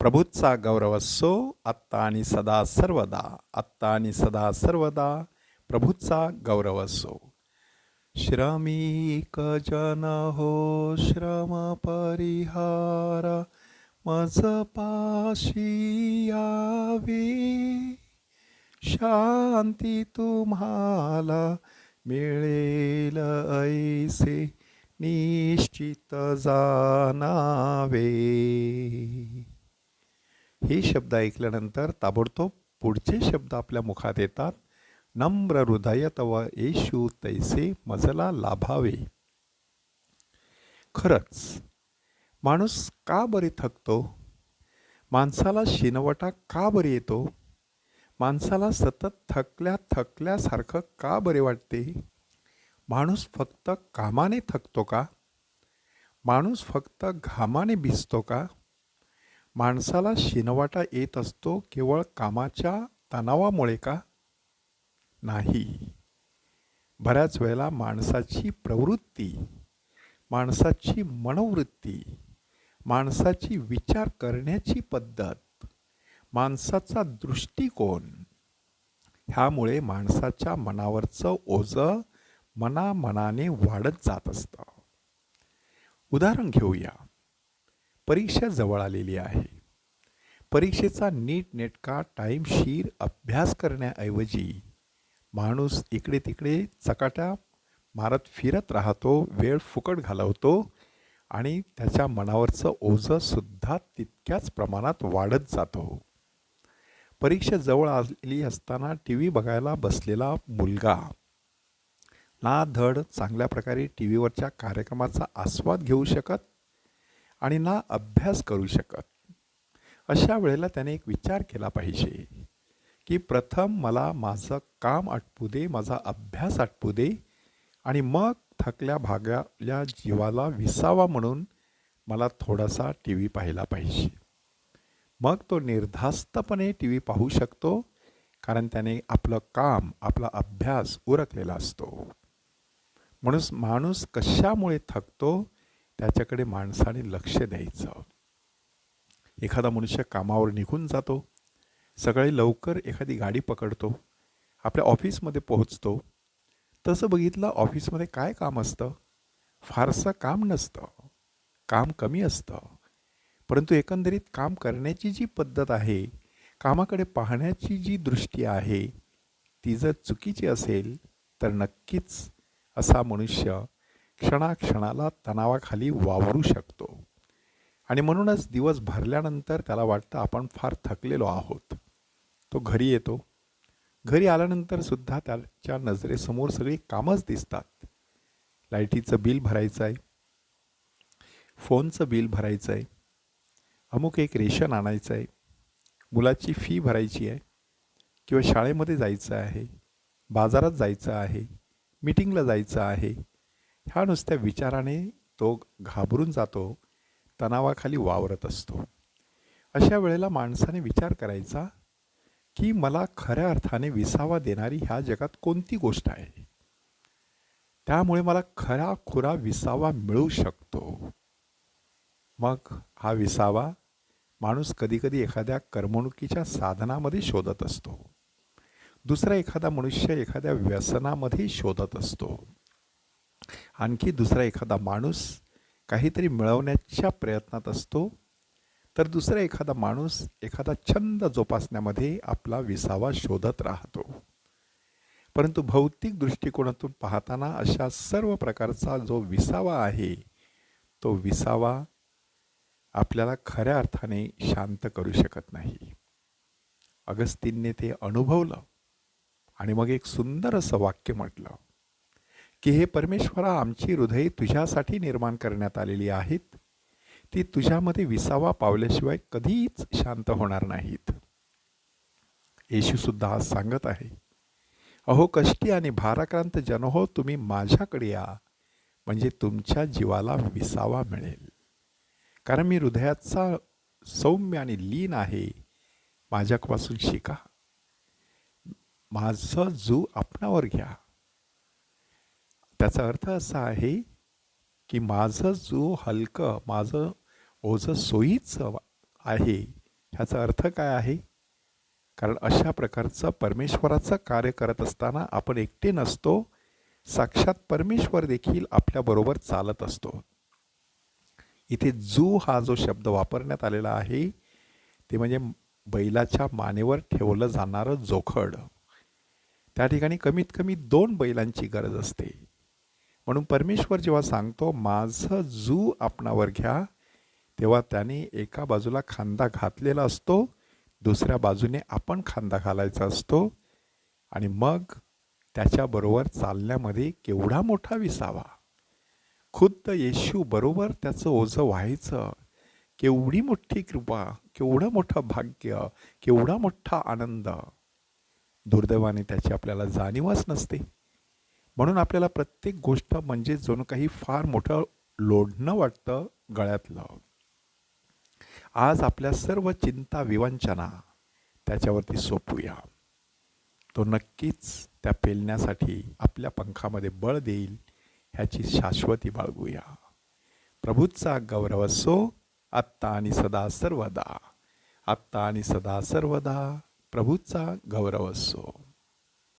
प्रभूचा गौरव असो आत्ता आणि सदा सर्वदा. आत्ता आणि सदा सर्वदा प्रभूचा गौरव असो. श्रमिक जन हो श्रम परिहार, मज पाशी यावे. शांती तुम्हाला मिळेल ऐसे निश्चित जाणावे. हे शब्द ऐकल्यानंतर ताबडतोब पुढचे शब्द आपल्या मुखात येतात. नम्र हृदय तव येशू तैसे मजला लाभावे. खरंच माणूस का बरे थकतो? माणसाला शिनवटा का बरे येतो? माणसाला सतत थकल्यासारखं का बरे वाटते? माणूस फक्त कामाने थकतो का? माणूस फक्त घामाने भिजतो का? माणसाला शिनवाटा येत असतो केवळ कामाच्या तणावामुळे का? नाही. बऱ्याच वेळेला माणसाची प्रवृत्ती, माणसाची मनोवृत्ती, माणसाची विचार करण्याची पद्धत, माणसाचा दृष्टिकोन ह्यामुळे माणसाच्या मनावरचं ओझं मनाने वाढत जात असतं. उदाहरण घेऊया. परीक्षा जवळ आलेली आहे. परीक्षेचा नीटनेटका टाईमशीर अभ्यास करण्याऐवजी माणूस इकडे तिकडे चकाट्या मारत फिरत राहतो, वेळ फुकट घालवतो आणि त्याच्या मनावरचं ओझंसुद्धा तितक्याच प्रमाणात वाढत जातो. परीक्षा जवळ आली असताना टी व्ही बघायला बसलेला मुलगा ना धड चांगल्या प्रकारे टी व्हीवरच्या कार्यक्रमाचा आस्वाद घेऊ शकत आणि ना अभ्यास करू शकत. अशा वेळेला त्याने एक विचार केला पाहिजे की प्रथम मला माझं काम आटपू दे, माझा अभ्यास आटपू दे आणि मग थकल्या भागल्या जीवाला विसावा म्हणून मला थोडासा टी व्ही पाहिला पाहिजे. मग तो निर्धास्तपणे टी व्ही पाहू शकतो, कारण त्याने आपलं काम, आपला अभ्यास उरकलेला असतो. म्हणून माणूस कशामुळे थकतो त्याच्याकडे माणसाने लक्ष द्यायचं. एखादा मनुष्य कामावर निघून जातो, सकाळी लवकर एखादी गाडी पकडतो, आपल्या ऑफिसमध्ये पोहोचतो. तसं बघितलं ऑफिसमध्ये काय काम असतं? फारसं काम नसतं, काम कमी असतं. परंतु एकंदरीत काम करण्याची जी पद्धत आहे, कामाकडे पाहण्याची जी दृष्टी आहे, ती जर चुकीची असेल तर नक्कीच असा मनुष्य क्षणाक्षणाला तणावाखाली वावरू शकतो. आणि म्हणूनच दिवस भरल्यानंतर त्याला वाटतं आपण फार थकलेलो आहोत. तो घरी येतो. घरी आल्यानंतर सुद्धा त्याच्या नजरेसमोर सगळी कामच दिसतात. लाईटीचं बिल भरायचं आहे, फोनचं बिल भरायचं आहे, अमुक एक रेशन आणायचं आहे, मुलाची फी भरायची आहे किंवा शाळेमध्ये जायचं आहे, बाजारात जायचं आहे, मीटिंगला जायचं आहे. ह्या नुसत्या विचाराने तो घाबरून जातो, तणावाखाली वावरत असतो. अशा वेळेला माणसाने विचार करायचा की मला खऱ्या अर्थाने विसावा देणारी ह्या जगात कोणती गोष्ट आहे, त्यामुळे मला खरा विसावा मिळू शकतो. मग हा विसावा माणूस कधीकधी एखाद्या करमणुकीच्या साधनामध्ये शोधत असतो. दुसरा एखादा मनुष्य एखाद्या व्यसनामध्ये शोधत असतो. आणखी दुसरा एखादा माणूस काहीतरी मिळवण्याच्या प्रयत्नात असतो. तर दुसरा एखादा माणूस एखादा छंद जोपासण्यामध्ये आपला विसावा शोधत राहतो. परंतु भौतिक दृष्टिकोनातून पाहताना अशा सर्व प्रकारचा जो विसावा आहे, तो विसावा आपल्याला खऱ्या अर्थाने शांत करू शकत नाही. अगस्तीनने ते अनुभवलं आणि मग एक सुंदर असं वाक्य म्हटलं की हे परमेश्वरा, आमची हृदये तुझ्यासाठी निर्माण करण्यात आलेली आहेत. ती तुझ्यामध्ये विसावा पावल्याशिवाय कधीच शांत होणार नाहीत. येशूसुद्धा आज सांगत आहे, अहो कष्टी आणि भाराक्रांत जन हो, तुम्ही माझ्याकडे या, म्हणजे तुमच्या जीवाला विसावा मिळेल. कारण मी हृदयाचा सौम्य आणि लीन आहे, माझ्यापासून शिका, माझं जू आपणावर घ्या. त्याचा अर्थ असा आहे की माझं जो हलकं, माझं ओझं सोयीचं आहे ह्याचा अर्थ काय आहे? कारण अशा प्रकारचं परमेश्वराचं कार्य करत असताना आपण एकटे नसतो, साक्षात परमेश्वर देखील आपल्याबरोबर चालत असतो. इथे जू हा जो शब्द वापरण्यात आलेला आहे ते म्हणजे बैलाच्या मानेवर ठेवलं जाणारं जोखड. त्या ठिकाणी कमीत कमी 2 बैलांची गरज असते. म्हणून परमेश्वर जेव्हा सांगतो माझं जू आपणावर घ्या, तेव्हा त्याने एका बाजूला खांदा घातलेला असतो, दुसऱ्या बाजूने आपण खांदा घालायचा असतो आणि मग त्याच्याबरोबर चालण्यामध्ये केवढा मोठा विसावा. खुद्द येशू बरोबर त्याचं ओझं व्हायचं. केवढी मोठी कृपा, केवढं मोठं भाग्य, केवढा मोठा आनंद. दुर्दैवाने त्याची आपल्याला जाणीवच नसते. म्हणून आपल्याला प्रत्येक गोष्ट म्हणजे जणू काही फार मोठं लोढणं वाटतं गळ्यातलं. आज आपल्या सर्व चिंता विवंचना त्याच्यावरती सोपूया. तो नक्कीच त्या पेलण्यासाठी आपल्या पंखामध्ये बळ देईल ह्याची शाश्वती बाळगूया. प्रभूचा गौरव असो आत्ता आणि सदा सर्वदा. आत्ता आणि सदा सर्वदा प्रभूचा गौरव असो.